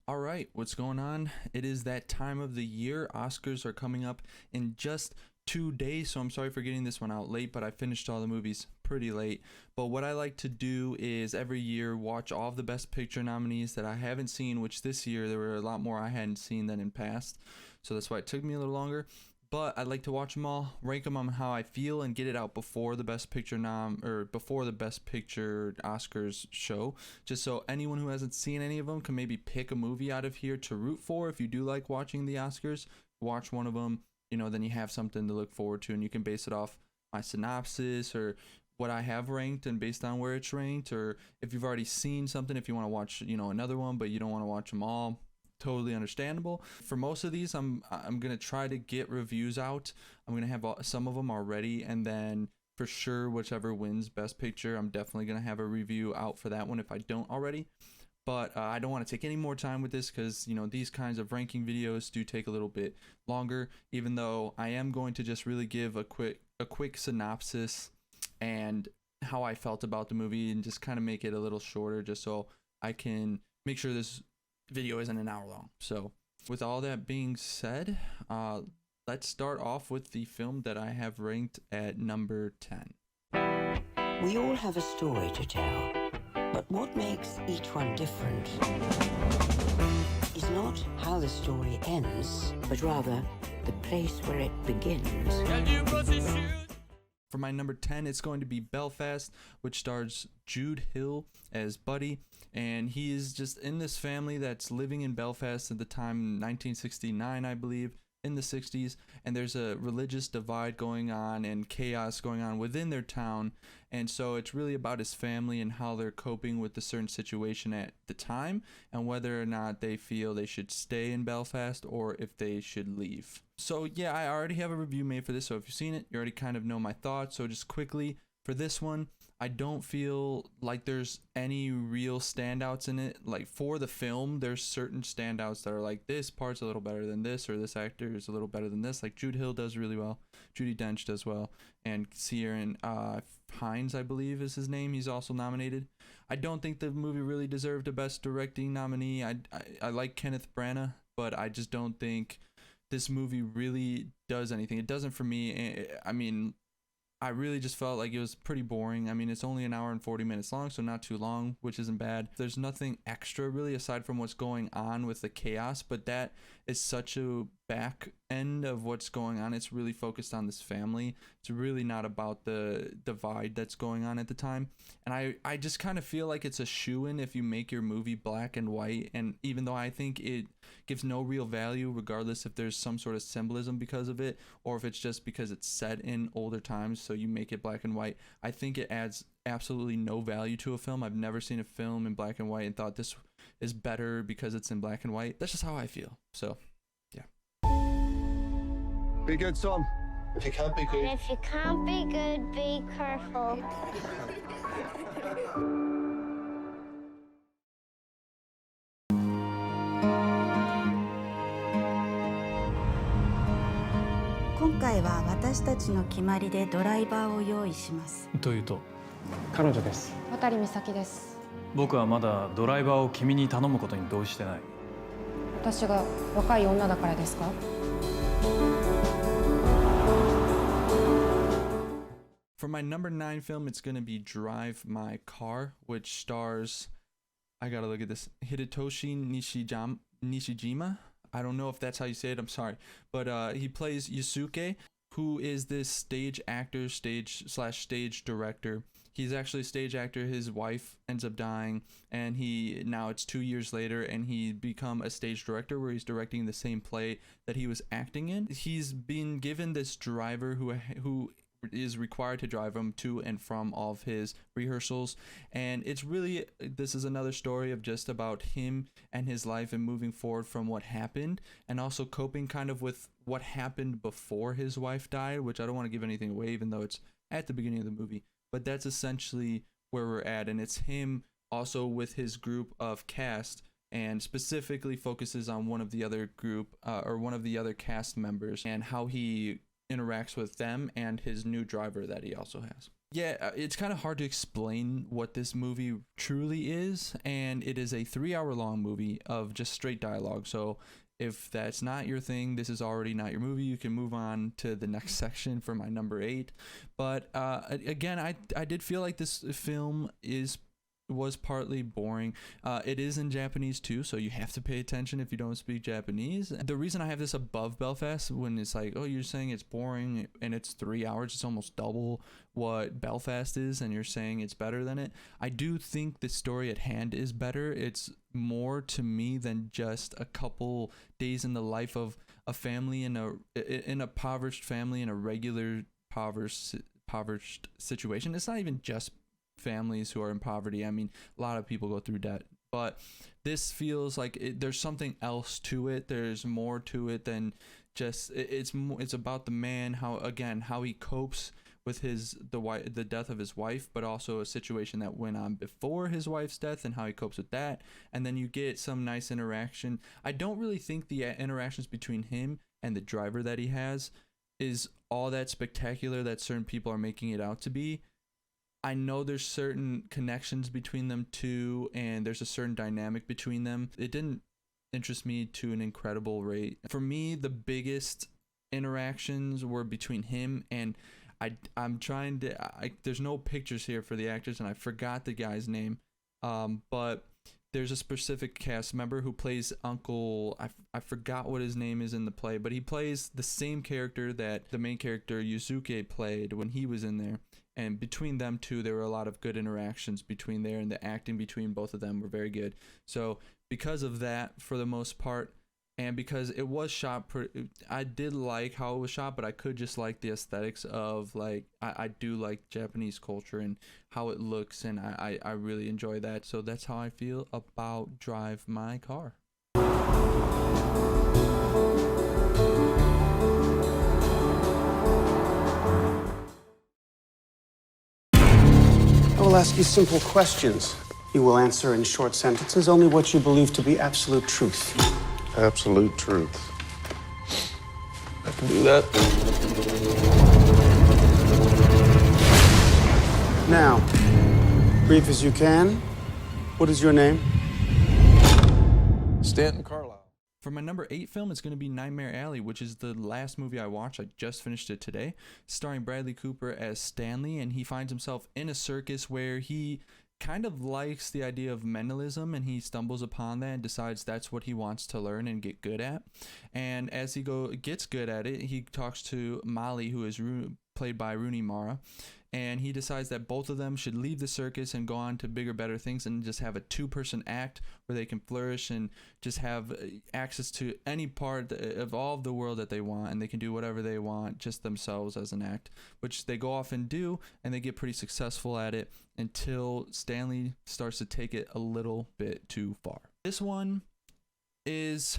All right, what's going on? It is that time of the year. Oscars are coming up in just 2 days, so I'm sorry for getting this one out late, but I finished all the movies pretty late. But what I like to do is every year watch all of the Best Picture nominees that I haven't seen, which this year there were a lot more I hadn't seen than in past, so that's why it took me a little longer. But I like to watch them all, rank them on how I feel, and get it out before the Best Picture before the Best Picture Oscars show, just so anyone who hasn't seen any of them can maybe pick a movie out of here to root for. If you do like watching the Oscars, watch one of them. Then you have something to look forward to, and you can base it off my synopsis or what I have ranked and based on where it's ranked, or if you've already seen something, if you want to watch another one but you don't want to watch them all. Totally understandable. For most of these, I'm gonna try to get reviews out. I'm gonna have some of them already, and then for sure, whichever wins Best Picture, I'm definitely gonna have a review out for that one if I don't already. But I don't want to take any more time with this because these kinds of ranking videos do take a little bit longer. Even though I am going to just really give a quick synopsis and how I felt about the movie, and just kind of make it a little shorter, just so I can make sure this video isn't an hour long. So with all that being said, let's start off with the film that I have ranked at number 10. We all have a story to tell, but what makes each one different is not how the story ends, but rather the place where it begins. For my number 10, it's going to be Belfast, which stars Jude Hill as Buddy, and he is just in this family that's living in Belfast at the time, 1969, I believe, in the 60s, and there's a religious divide going on and chaos going on within their town, and so it's really about his family and how they're coping with the certain situation at the time, and whether or not they feel they should stay in Belfast or if they should leave. So yeah, I already have a review made for this, so if you've seen it, you already kind of know my thoughts. So just quickly, for this one, I don't feel like there's any real standouts in it. Like for the film, there's certain standouts that are like, this part's a little better than this, or this actor is a little better than this. Like Jude Hill does really well, Judi Dench does well, and Ciaran Hinds, I believe is his name, he's also nominated. I don't think the movie really deserved a Best Directing nominee. I like Kenneth Branagh, but I just don't think this movie really does anything. It doesn't for me. I really just felt like it was pretty boring. I mean, it's only an hour and 40 minutes long, so not too long, which isn't bad. There's nothing extra really aside from what's going on with the chaos, but that is such a back end of what's going on. It's really focused on this family. It's really not about the divide that's going on at the time. And I just kind of feel like it's a shoo-in if you make your movie black and white. And even though I think it gives no real value, regardless if there's some sort of symbolism because of it, or if it's just because it's set in older times, so you make it black and white, I think it adds absolutely no value to a film. I've never seen a film in black and white and thought this is better because it's in black and white. That's just how I feel. So yeah. Be good, son. If you can't be good. And if you can't be good, be careful. 今回は私たちの決まりでドライバーを用意します。というと、彼女です。渡美咲です。僕はまだドライバーを君に頼むことに同意してない。私が若い女だからですか? For my number 9 film, it's going to be Drive My Car, which stars, I gotta look at this, Hidetoshi Nishijima. I don't know if that's how you say it, I'm sorry. But he plays Yusuke, who is this stage actor, stage director. He's actually a stage actor. His wife ends up dying, and now it's 2 years later, and he become a stage director where he's directing the same play that he was acting in. He's been given this driver who is required to drive him to and from all of his rehearsals, and this is another story of just about him and his life and moving forward from what happened, and also coping kind of with what happened before his wife died, which I don't want to give anything away even though it's at the beginning of the movie, but that's essentially where we're at. And it's him also with his group of cast, and specifically focuses on one of the other cast members and how he interacts with them and his new driver that he also has. Yeah, it's kind of hard to explain what this movie truly is, and it is a 3 hour long movie of just straight dialogue. So if that's not your thing, this is already not your movie. You can move on to the next section for my number 8. But again, I did feel like this film was partly boring. It is in Japanese too, so you have to pay attention if you don't speak Japanese. The reason I have this above Belfast, when it's like, oh, you're saying it's boring and it's 3 hours, it's almost double what Belfast is, and you're saying it's better than it. I do think the story at hand is better. It's more to me than just a couple days in the life of a family in a impoverished family in a regular impoverished situation. It's not even just families who are in poverty. I mean, a lot of people go through debt, but this feels like there's something else to it. There's more to it than just it's about the man, how he copes with the death of his wife, but also a situation that went on before his wife's death and how he copes with that. And then you get some nice interaction. I don't really think the interactions between him and the driver that he has is all that spectacular that certain people are making it out to be. I know there's certain connections between them too, and there's a certain dynamic between them. It didn't interest me to an incredible rate. For me, the biggest interactions were between him and I'm trying to. There's no pictures here for the actors, and I forgot the guy's name. But there's a specific cast member who plays Uncle. I forgot what his name is in the play, but he plays the same character that the main character Yusuke played when he was in there. And between them two, there were a lot of good interactions between there, and the acting between both of them were very good. So because of that, for the most part, and because it was shot, I did like how it was shot, but I could just like the aesthetics of, like, I do like Japanese culture and how it looks, and I really enjoy that. So that's how I feel about Drive My Car. I will ask you simple questions. You will answer in short sentences only what you believe to be absolute truth. Absolute truth. I can do that. Now, brief as you can, what is your name? Stanton Carlisle. For my number 8 film, it's going to be Nightmare Alley, which is the last movie I watched. I just finished it today, starring Bradley Cooper as Stanley, and he finds himself in a circus where he kind of likes the idea of mentalism, and he stumbles upon that and decides that's what he wants to learn and get good at. And as he gets good at it, he talks to Molly, who is played by Rooney Mara, and he decides that both of them should leave the circus and go on to bigger, better things and just have a 2-person act where they can flourish and just have access to any part of all of the world that they want, and they can do whatever they want just themselves as an act, which they go off and do, and they get pretty successful at it until Stanley starts to take it a little bit too far. This one it's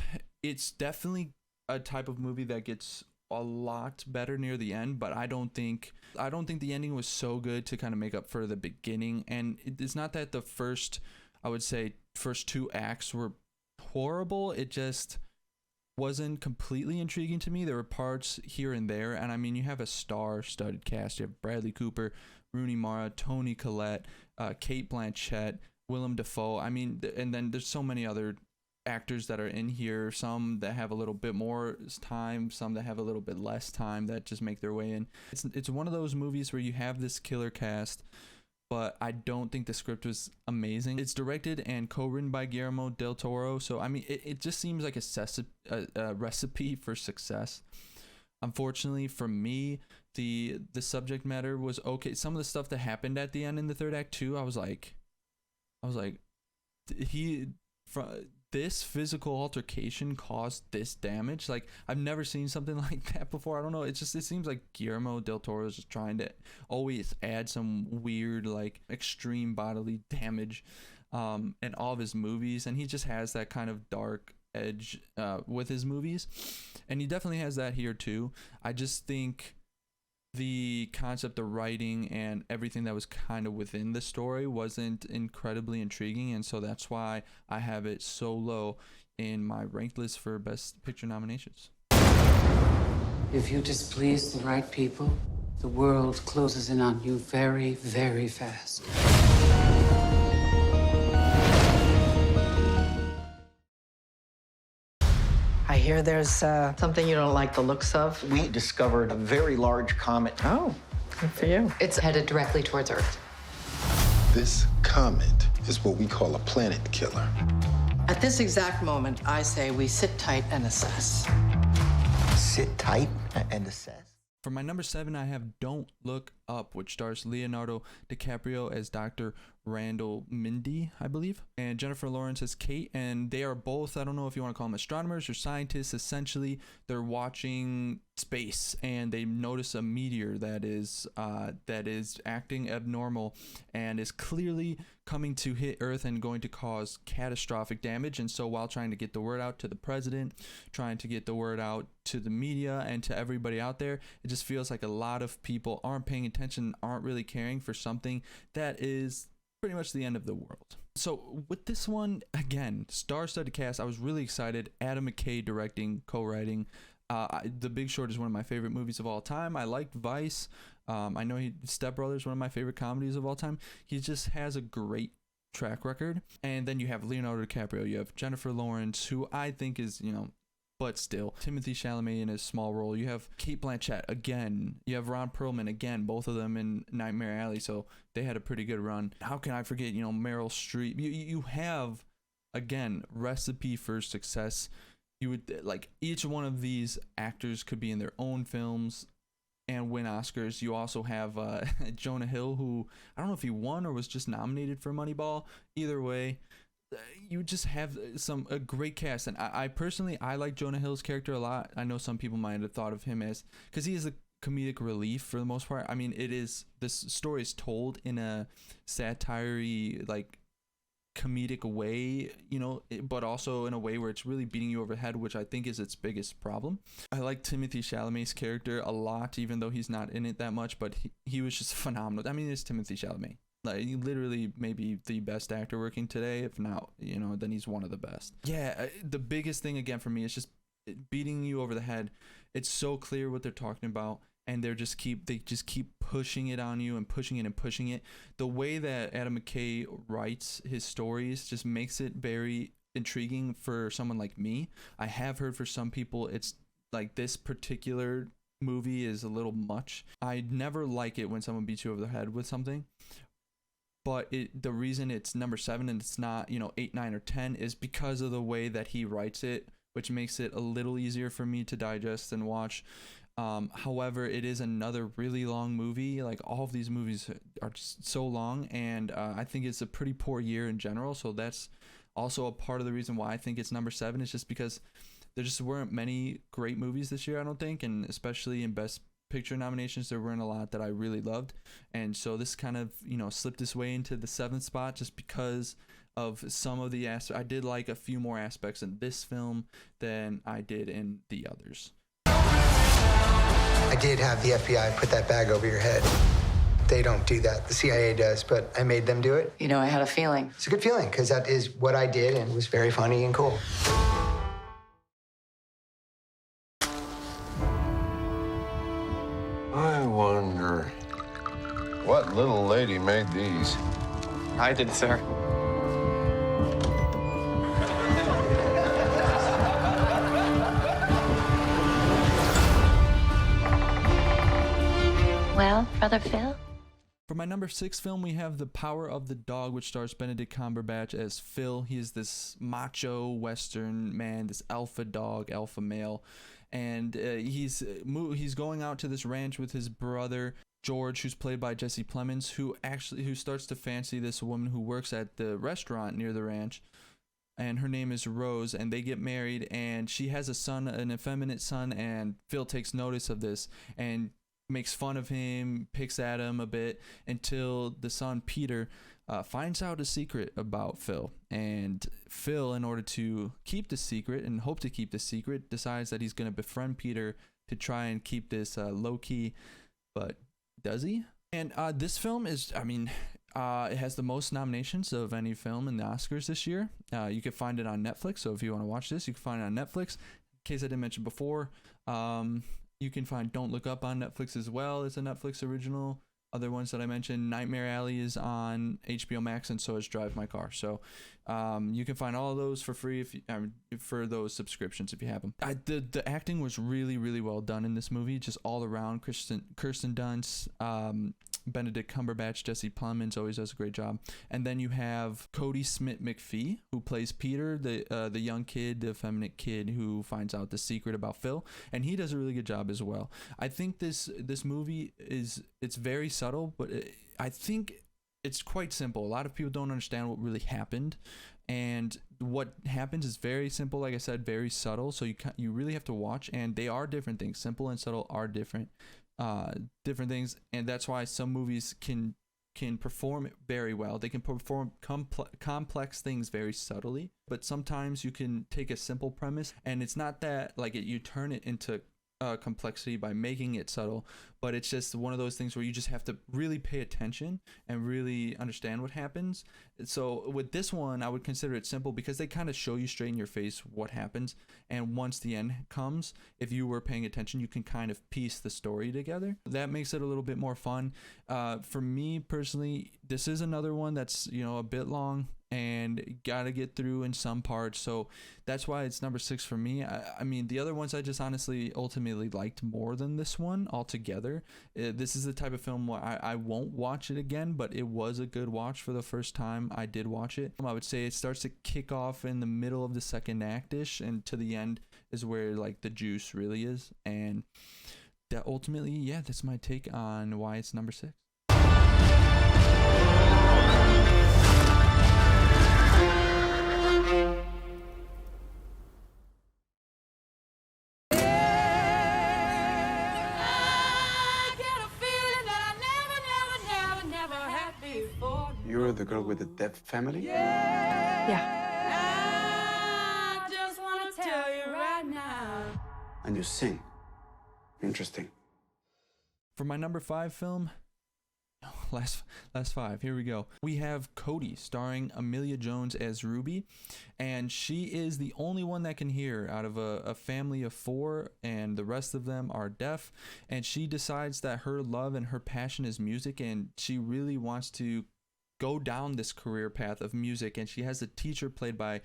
definitely a type of movie that gets a lot better near the end, but I don't think the ending was so good to kind of make up for the beginning. And it's not that the first 2 acts were horrible, it just wasn't completely intriguing to me. There were parts here and there, and I mean, you have a star-studded cast. You have Bradley Cooper, Rooney Mara, Toni Collette, Cate Blanchett, Willem Dafoe. I mean, and then there's so many other actors that are in here, some that have a little bit more time, some that have a little bit less time, that just make their way in. It's one of those movies where you have this killer cast, but I don't think the script was amazing. It's directed and co-written by Guillermo del Toro, so I mean, it just seems like a recipe for success. Unfortunately for me, the subject matter was okay. Some of the stuff that happened at the end in the third act too, I was like this physical altercation caused this damage. Like, I've never seen something like that before. I don't know. It seems like Guillermo del Toro is just trying to always add some weird, like, extreme bodily damage in all of his movies. And he just has that kind of dark edge with his movies. And he definitely has that here too. I just think the concept of writing and everything that was kind of within the story wasn't incredibly intriguing, and so that's why I have it so low in my ranked list for Best Picture nominations. If you displease the right people, The world closes in on you very, very fast. I hear there's something you don't like the looks of. We discovered a very large comet. Oh, good for you. It's headed directly towards Earth. This comet is what we call a planet killer. At this exact moment, I say we sit tight and assess. Sit tight and assess. For my number 7, I have Don't Look Up, which stars Leonardo DiCaprio as Dr. Randall Mindy, I believe, and Jennifer Lawrence as Kate. And they are both, I don't know if you want to call them astronomers or scientists. Essentially, they're watching space and they notice a meteor that is acting abnormal and is clearly coming to hit Earth and going to cause catastrophic damage. And so while trying to get the word out to the president, trying to get the word out to the media and to everybody out there, it just feels like a lot of people aren't paying attention, aren't really caring for something that is pretty much the end of the world. So with this one, again, star-studded cast. I was really excited. Adam McKay directing, co-writing. The Big Short is one of my favorite movies of all time. I liked Vice. I know Step Brothers, one of my favorite comedies of all time. He just has a great track record. And then you have Leonardo DiCaprio. You have Jennifer Lawrence, who I think is, but still, Timothée Chalamet in his small role. You have Kate Blanchett again. You have Ron Perlman again, both of them in Nightmare Alley, so they had a pretty good run. How can I forget, Meryl Streep? You have, again, recipe for success. You would, like, each one of these actors could be in their own films and win Oscars. You also have Jonah Hill, who, I don't know if he won or was just nominated for Moneyball. Either way, you just have a great cast. And I personally like Jonah Hill's character a lot. I know some people might have thought of him as, because he is a comedic relief for the most part. I mean, this story is told in a satire-y, like, comedic way, but also in a way where it's really beating you over the head, which I think is its biggest problem. I like Timothée Chalamet's character a lot, even though he's not in it that much, but he was just phenomenal. I mean, it's Timothée Chalamet. Like, literally maybe the best actor working today. If not, then he's one of the best. Yeah, the biggest thing again for me is just beating you over the head. It's so clear what they're talking about, and they just keep pushing it on you and pushing it and pushing it. The way that Adam McKay writes his stories just makes it very intriguing for someone like me. I have heard for some people it's like this particular movie is a little much. I never like it when someone beats you over the head with something. But the reason it's number 7 and it's not, 8, 9, or 10 is because of the way that he writes it, which makes it a little easier for me to digest and watch. However, it is another really long movie. Like, all of these movies are just so long, and I think it's a pretty poor year in general. So that's also a part of the reason why I think it's number 7. Is just because there just weren't many great movies this year, I don't think, and especially in Best Picture nominations, there weren't a lot that I really loved. And so this kind of, slipped its way into the 7th spot just because of some of the aspects. I did like a few more aspects in this film than I did in the others. I did have the FBI put that bag over your head. They don't do that. The CIA does, but I made them do it. I had a feeling. It's a good feeling, because that is what I did, and it was very funny and cool. I wonder what little lady made these. I did, sir. Well, Brother Phil? For my number 6 film, we have The Power of the Dog, which stars Benedict Cumberbatch as Phil. He is this macho Western man, this alpha dog, alpha male. And he's going out to this ranch with his brother George, who's played by Jesse Plemons, who starts to fancy this woman who works at the restaurant near the ranch, and her name is Rose, and they get married, and she has a son, an effeminate son, and Phil takes notice of this and makes fun of him, picks at him a bit, until the son Peter finds out a secret about Phil. And Phil, in order to keep the secret and hope to keep the secret, decides that he's going to befriend Peter to try and keep this low-key. But does he? And this film is, it has the most nominations of any film in the Oscars this year. You can find it on Netflix, so if you want to watch this, you can find it on Netflix. In case I didn't mention before, You can find Don't Look Up on Netflix as well. It's a Netflix original. Other ones that I mentioned, Nightmare Alley is on HBO Max, and so is Drive My Car. So you can find all of those for free if you, for those subscriptions if you have them. The acting was really, really well done in this movie, just all around. Kirsten Dunst, Benedict Cumberbatch, Jesse Plemons always does a great job. And then you have Cody Smith-McPhee, who plays Peter, the young kid, the effeminate kid who finds out the secret about Phil, and he does a really good job as well. I think this movie it's very subtle, but I think it's quite simple. A lot of people don't understand what really happened, and what happens is very simple. Like I said, very subtle. So you really have to watch, and they are different things. Simple and subtle are different things, and that's why some movies can perform very well. They can perform complex things very subtly, but sometimes you can take a simple premise, and it's not that like you turn it into complexity by making it subtle, but it's just one of those things where you just have to really pay attention and really understand what happens. So with this one, I would consider it simple because they kind of show you straight in your face what happens, and once the end comes, if you were paying attention, you can kind of piece the story together. That makes it a little bit more fun. For me personally, this is another one that's a bit long and gotta get through in some parts, so that's why it's number 6 for me. I mean, the other ones I just honestly ultimately liked more than this one altogether. This is the type of film where I won't watch it again, but it was a good watch for the first time I did watch it. I would say it starts to kick off in the middle of the second act-ish, and to the end is where like the juice really is, and that ultimately, yeah, that's my take on why it's number 6. You're the girl with the deaf family? Yeah. I just want to tell you right now. And you sing. Interesting. For my number 5 film, last 5, here we go. We have Cody, starring Emilia Jones as Ruby, and she is the only one that can hear out of a family of 4, and the rest of them are deaf, and she decides that her love and her passion is music, and she really wants to go down this career path of music. And she has a teacher played by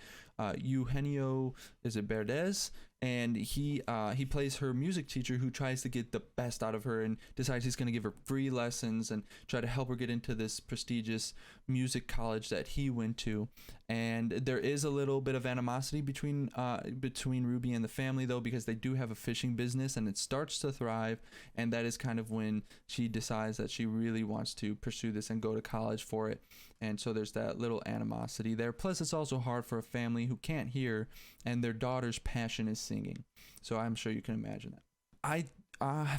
Eugenio Verdez, and he plays her music teacher who tries to get the best out of her and decides he's going to give her free lessons and try to help her get into this prestigious music college that he went to. And there is a little bit of animosity between Ruby and the family, though, because they do have a fishing business and it starts to thrive, and that is kind of when she decides that she really wants to pursue this and go to college for it. And so there's that little animosity there. Plus, it's also hard for a family who can't hear and their daughter's passion is singing. So I'm sure you can imagine that.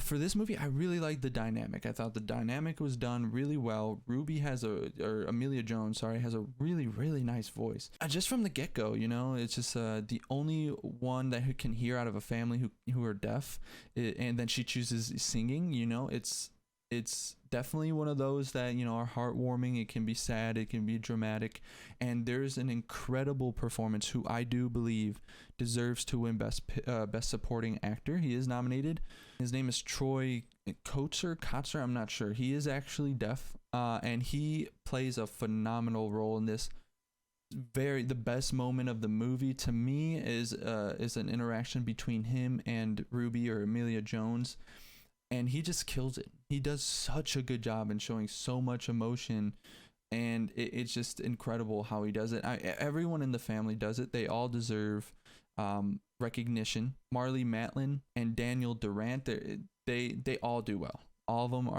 For this movie, I really liked the dynamic. I thought the dynamic was done really well. Ruby Emilia Jones, has a really, really nice voice. Just from the get-go, it's just the only one that can hear out of a family who are deaf, and then she chooses singing. It's definitely one of those that are heartwarming. It can be sad, it can be dramatic, and there's an incredible performance who I do believe deserves to win best supporting actor. He is nominated. His name is Troy Kotzer. I'm not sure. He is actually deaf, and he plays a phenomenal role in this. The best moment of the movie to me is an interaction between him and Ruby or Emilia Jones. And he just kills it. He does such a good job in showing so much emotion, and it's just incredible how he does it. Everyone in the family does it. They all deserve recognition. Marlee Matlin and Daniel Durant, they all do well. All of them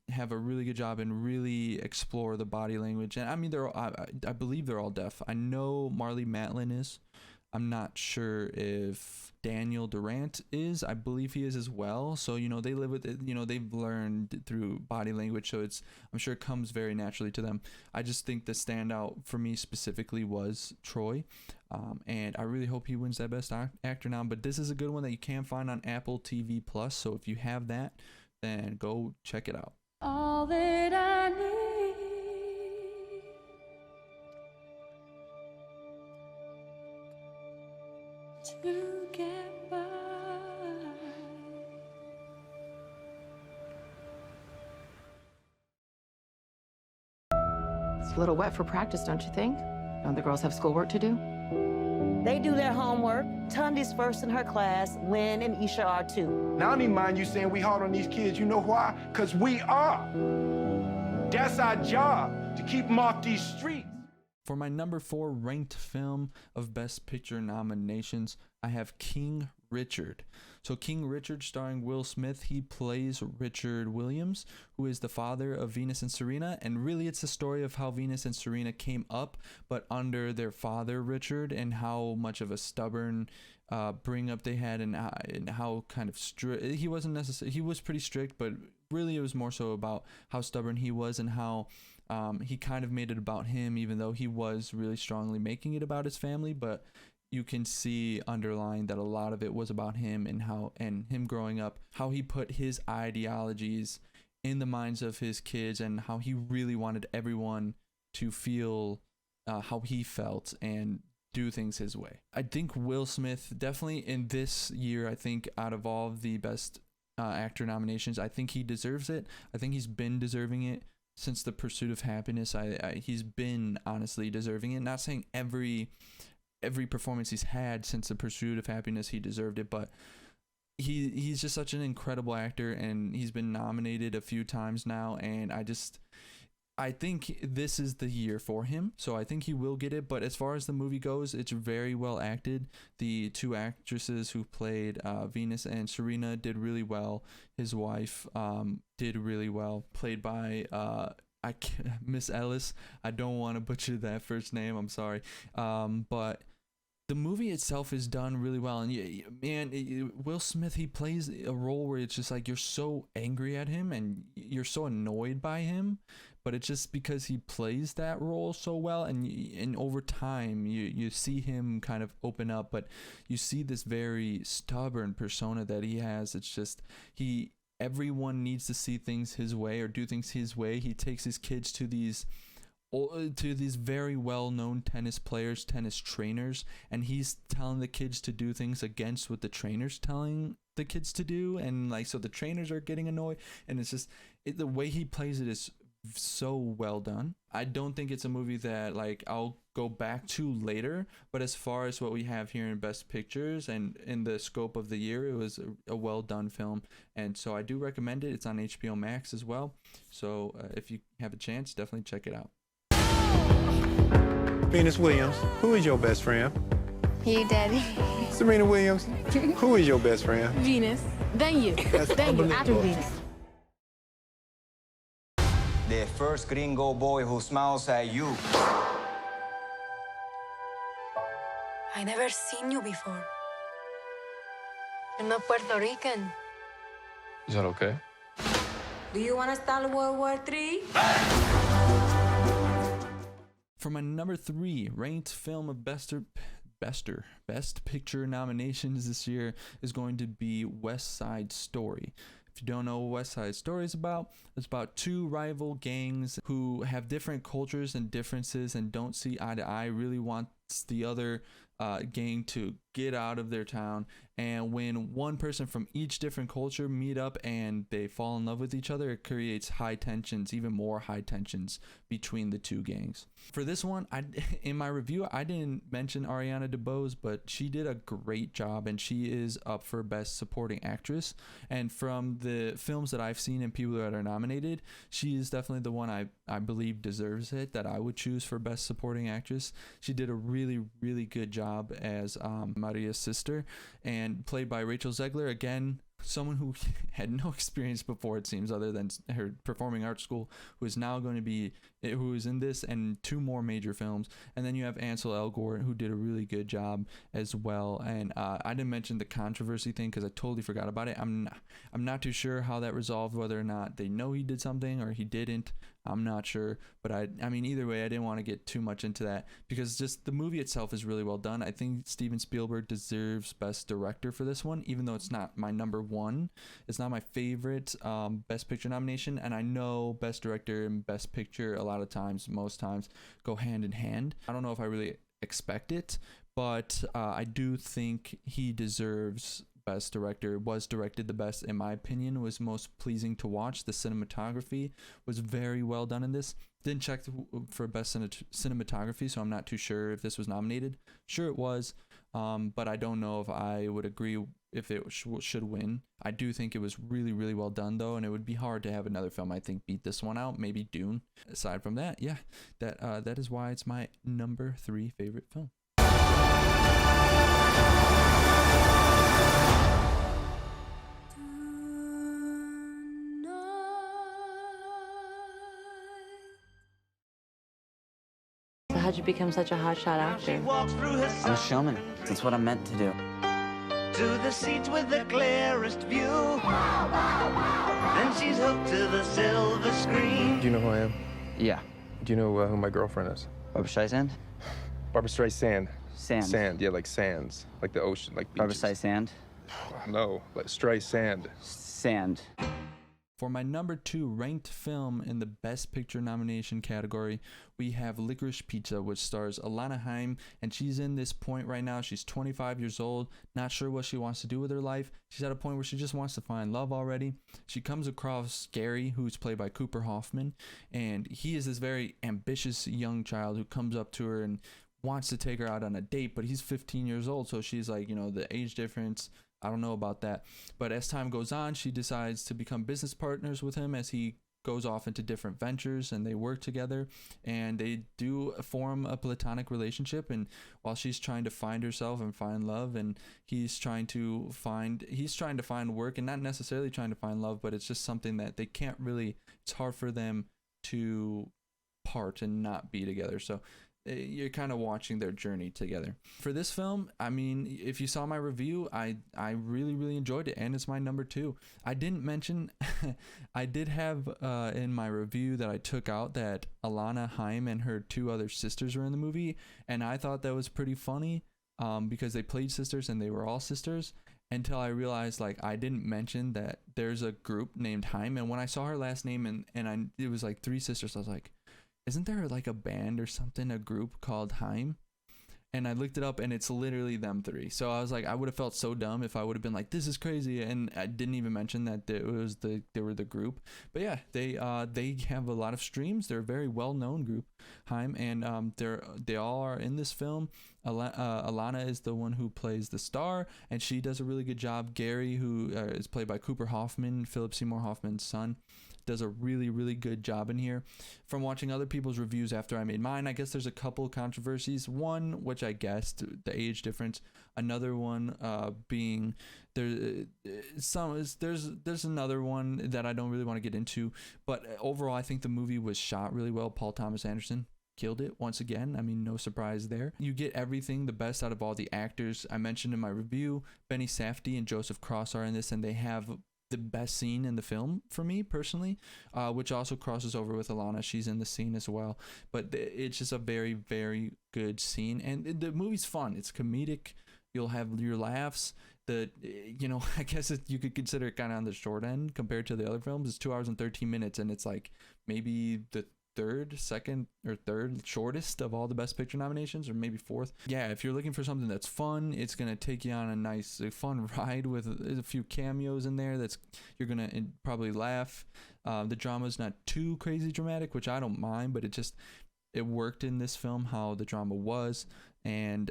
have a really good job and really explore the body language. And I mean, I believe they're all deaf. I know Marlee Matlin is. I'm not sure if Daniel Durant is. I believe he is as well. So, they live with it. They've learned through body language. So I'm sure it comes very naturally to them. I just think the standout for me specifically was Troy. And I really hope he wins that best actor now. But this is a good one that you can find on Apple TV Plus. So if you have that, then go check it out. All that I need to get by A little wet for practice, don't you think? Don't the girls have schoolwork to do? They do their homework. Tundi's first in her class. Lynn and Isha are too. Now, I don't even mind you saying we hard on these kids. You know why? Because we are. That's our job, to keep them off these streets. For my number 4 ranked film of Best Picture nominations, I have King Richard. So King Richard, starring Will Smith, he plays Richard Williams, who is the father of Venus and Serena, and really it's the story of how Venus and Serena came up, but under their father Richard, and how much of a stubborn bring up they had, and how kind of strict he wasn't necessarily. He was pretty strict, but really it was more so about how stubborn he was, and how he kind of made it about him, even though he was really strongly making it about his family. But you can see underlying that a lot of it was about him, and him growing up, how he put his ideologies in the minds of his kids, and how he really wanted everyone to feel how he felt and do things his way. I think Will Smith definitely in this year, I think out of all of the Best Actor nominations, I think he deserves it. I think he's been deserving it since The Pursuit of Happiness. He's been honestly deserving it. Not saying every performance he's had since The Pursuit of Happiness he deserved it, but he's just such an incredible actor, and he's been nominated a few times now, and I think this is the year for him, so I think he will get it. But as far as the movie goes, it's very well acted. The 2 actresses who played Venus and Serena did really well. His wife did really well, played by Miss Ellis. I don't want to butcher that first name, I'm sorry. But the movie itself is done really well, and man, Will Smith, he plays a role where it's just like you're so angry at him and you're so annoyed by him, but it's just because he plays that role so well, and over time you see him kind of open up, but you see this very stubborn persona that he has. It's just everyone needs to see things his way or do things his way. He takes his kids to these very well-known tennis players, tennis trainers, and he's telling the kids to do things against what the trainers telling the kids to do, and like so the trainers are getting annoyed, and it's just the way he plays it is so well done. I don't think it's a movie that like I'll go back to later, but as far as what we have here in Best Pictures and in the scope of the year, it was a well done film, and so I do recommend it. It's on HBO Max as well, so if you have a chance, definitely check it out. Venus Williams, who is your best friend? You, Daddy. Serena Williams, who is your best friend? Venus. Then you. Then you. After Venus. The first gringo boy who smiles at you. I never seen you before. You're not Puerto Rican. Is that okay? Do you want to start World War III? For my number 3 ranked film of Best Picture nominations this year is going to be West Side Story. If you don't know what West Side Story is about, it's about 2 rival gangs who have different cultures and differences and don't see eye to eye, really wants the other gang to get out of their town, and when one person from each different culture meet up and they fall in love with each other, it creates high tensions, even more high tensions between the 2 gangs. For this one, in my review, I didn't mention Ariana DeBose, but she did a great job, and she is up for Best Supporting Actress. And from the films that I've seen and people that are nominated, she is definitely the one I believe deserves it, that I would choose for Best Supporting Actress. She did a really, really good job as Maria's sister, and played by Rachel Zegler, again someone who had no experience before, it seems, other than her performing arts school, who is in this and 2 more major films. And then you have Ansel Elgort, who did a really good job as well. And I didn't mention the controversy thing because I totally forgot about it. I'm not too sure how that resolved, whether or not they know he did something or he didn't. I'm not sure, but I mean, either way, I didn't want to get too much into that because just the movie itself is really well done. I think Steven Spielberg deserves Best Director for this one, even though it's not my number 1. It's not my favorite Best Picture nomination, and I know Best Director and Best Picture most times go hand in hand. I don't know if I really expect it, but I do think he deserves best director. It was directed the best, in my opinion. It was most pleasing to watch. The cinematography was very well done in this. Didn't check for best cinematography, so I'm not too sure if this was nominated. Sure it was, but I don't know if I would agree if it should win. I do think it was really, really well done, though, and it would be hard to have another film, I think, beat this one out. Maybe Dune. Aside from that, yeah, that is why it's my number 3 favorite film. So how'd you become such a hotshot actor? I'm a showman. That's what I'm meant to do. To the seats with the clearest view. Then she's hooked to the silver screen. Do you know who I am? Yeah. Do you know who my girlfriend is? Barbara Streisand? Barbara Streisand. Sand. Sand, yeah, like sands. Like the ocean, like Barbara beaches. Streisand? No, like Streisand. Sand. For my number 2 ranked film in the Best Picture nomination category, we have Licorice Pizza, which stars Alana Haim, and she's in this point right now. She's 25 years old, not sure what she wants to do with her life. She's at a point where she just wants to find love already. She comes across Gary, who's played by Cooper Hoffman, and he is this very ambitious young child who comes up to her and wants to take her out on a date, but he's 15 years old, so she's like, the age difference, I don't know about that. But as time goes on, she decides to become business partners with him as he goes off into different ventures, and they work together, and they do form a platonic relationship. And while she's trying to find herself and find love, and he's trying to find work, and not necessarily trying to find love, but it's just something that they can't really, it's hard for them to part and not be together. So you're kind of watching their journey together. For this film, I mean, if you saw my review, I really, really enjoyed it, and it's my number 2. I didn't mention, I did have in my review that I took out that Alana Haim and her 2 other sisters were in the movie, and I thought that was pretty funny because they played sisters and they were all sisters, until I realized, like, I didn't mention that there's a group named Haim, and when I saw her last name and it was like 3 sisters, I was like, isn't there like a band or something, a group called Haim? And I looked it up, and it's literally them 3. So I was like, I would have felt so dumb if I would have been like, this is crazy, and I didn't even mention that they were the group. But yeah, they have a lot of streams. They're a very well known group, Haim, and they all are in this film. Alana is the one who plays the star, and she does a really good job. Gary, who is played by Cooper Hoffman, Philip Seymour Hoffman's son, does a really, really good job in here. From watching other people's reviews after I made mine, I guess there's a couple controversies. One, which I guessed, the age difference. Another one being there's another one that I don't really want to get into. But overall, I think the movie was shot really well. Paul Thomas Anderson killed it once again. I mean, no surprise there. You get everything, the best out of all the actors. I mentioned in my review, Benny Safdie and Joseph Cross are in this, and they have the best scene in the film for me personally, which also crosses over with Alana. She's in the scene as well, but it's just a very, very good scene, and the movie's fun. It's comedic. You'll have your laughs. I guess you could consider it kind of on the short end compared to the other films. It's 2 hours and 13 minutes, and it's like maybe the second or third shortest of all the Best Picture nominations, or maybe 4th. Yeah, if you're looking for something that's fun, it's gonna take you on a nice fun ride with a few cameos in there you're gonna probably laugh. The drama's not too crazy dramatic, which I don't mind, but it worked in this film how the drama was. And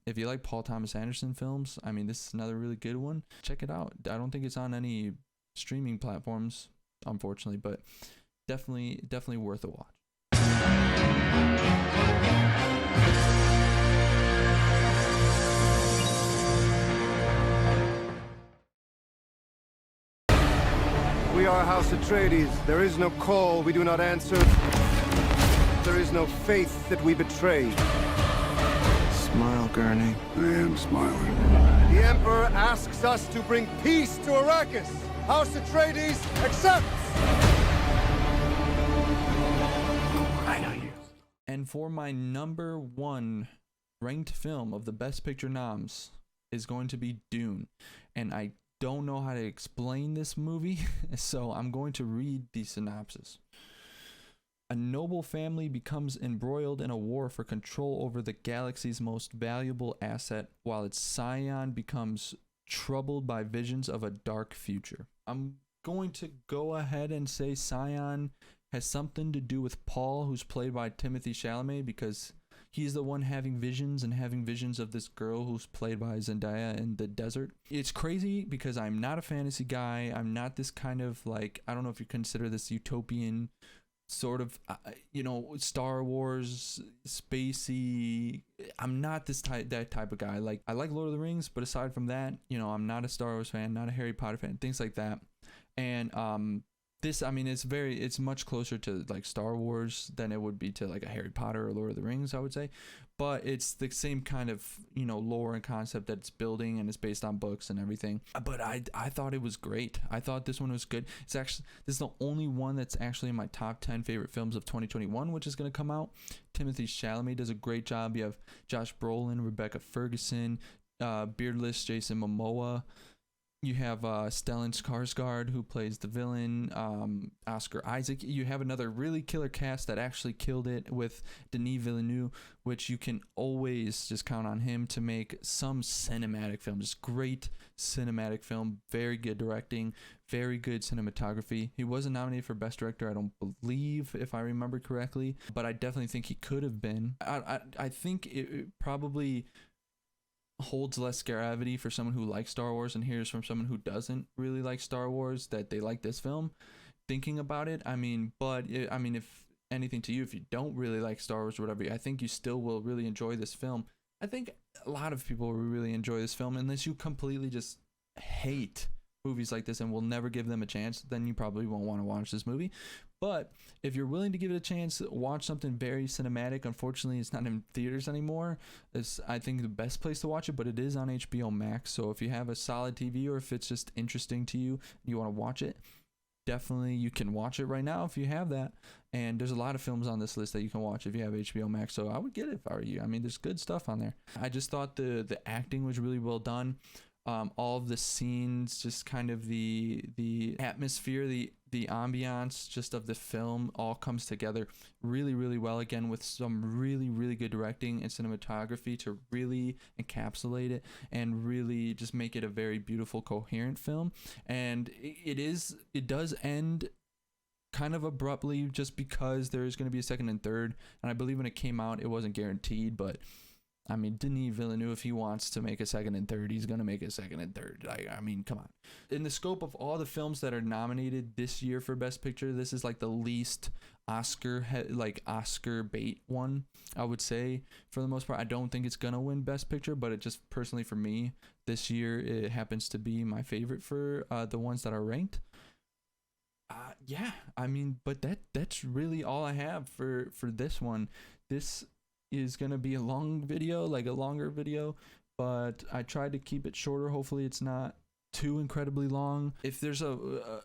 if you like Paul Thomas Anderson films, I mean, this is another really good one. Check it out. I don't think it's on any streaming platforms, unfortunately, but definitely worth a watch. We are House Atreides. There is no call we do not answer. There is no faith that we betray. Smile, Gurney. I am smiling. The Emperor asks us to bring peace to Arrakis. House Atreides accepts! And for my number 1 ranked film of the Best Picture noms is going to be Dune. And I don't know how to explain this movie, so I'm going to read the synopsis. A noble family becomes embroiled in a war for control over the galaxy's most valuable asset, while its scion becomes troubled by visions of a dark future. I'm going to go ahead and say Scion has something to do with Paul, who's played by Timothée Chalamet, because he's the one having visions of this girl who's played by Zendaya in the desert. It's crazy because I'm not a fantasy guy. I'm not this kind of like, I don't know if you consider this utopian sort of, Star Wars, spacey. I'm not that type of guy. Like, I like Lord of the Rings, but aside from that, I'm not a Star Wars fan, not a Harry Potter fan, things like that. And this, I mean, it's much closer to like Star Wars than it would be to like a Harry Potter or Lord of the Rings, I would say. But it's the same kind of, lore and concept that it's building, and it's based on books and everything. But I thought it was great. I thought this one was good. This is the only one that's actually in my top 10 favorite films of 2021, which is going to come out. Timothée Chalamet does a great job. You have Josh Brolin, Rebecca Ferguson, beardless Jason Momoa. You have Stellan Skarsgård, who plays the villain, Oscar Isaac. You have another really killer cast that actually killed it with Denis Villeneuve, which you can always just count on him to make some cinematic film. Just great cinematic film, very good directing, very good cinematography. He wasn't nominated for Best Director, I don't believe, if I remember correctly, but I definitely think he could have been. I think it probably holds less gravity for someone who likes Star Wars and hears from someone who doesn't really like Star Wars that they like this film. Thinking about it, if anything to you, if you don't really like Star Wars or whatever, I think you still will really enjoy this film. I think a lot of people will really enjoy this film, unless you completely just hate movies like this and will never give them a chance. Then you probably won't want to watch this movie. But if you're willing to give it a chance, watch something very cinematic. Unfortunately, it's not in theaters anymore. It's, I think, the best place to watch it, but it is on HBO Max. So if you have a solid TV, or if it's just interesting to you, you want to watch it, definitely you can watch it right now if you have that. And there's a lot of films on this list that you can watch if you have HBO Max. So I would get it if I were you. I mean, there's good stuff on there. I just thought the acting was really well done. All of the scenes, just kind of the atmosphere, the ambiance just of the film all comes together really, really well, again, with some really, really good directing and cinematography to really encapsulate it and really just make it a very beautiful, coherent film. And it does end kind of abruptly, just because there is going to be a second and third. And I believe when it came out, it wasn't guaranteed, but I mean, Denis Villeneuve, if he wants to make a second and third, he's going to make a second and third. I mean, come on. In the scope of all the films that are nominated this year for Best Picture, this is like the least Oscar bait one, I would say, for the most part. I don't think it's going to win Best Picture, but it just personally for me, this year, it happens to be my favorite for the ones that are ranked. Yeah, I mean, but that's really all I have for this one. This is going to be a long video, like a longer video, but I tried to keep it shorter. Hopefully it's not too incredibly long. If there's a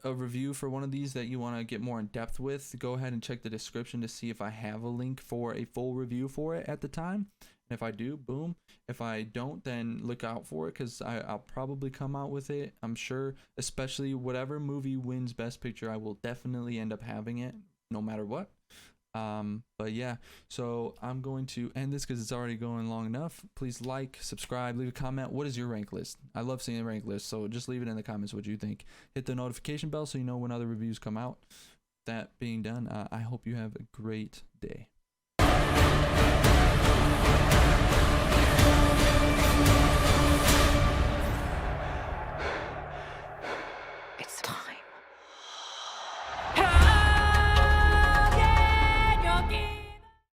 review for one of these that you want to get more in depth with, go ahead and check the description to see if I have a link for a full review for it at the time. And if I do, boom. If I don't, then look out for it, because I'll probably come out with it, I'm sure. Especially whatever movie wins Best Picture, I will definitely end up having it no matter what. But yeah, so I'm going to end this because it's already going long enough. Please like, subscribe, leave a comment. What is your rank list? I love seeing a rank list, so just leave it in the comments what you think. Hit the notification bell so you know when other reviews come out. That being done, I hope you have a great day.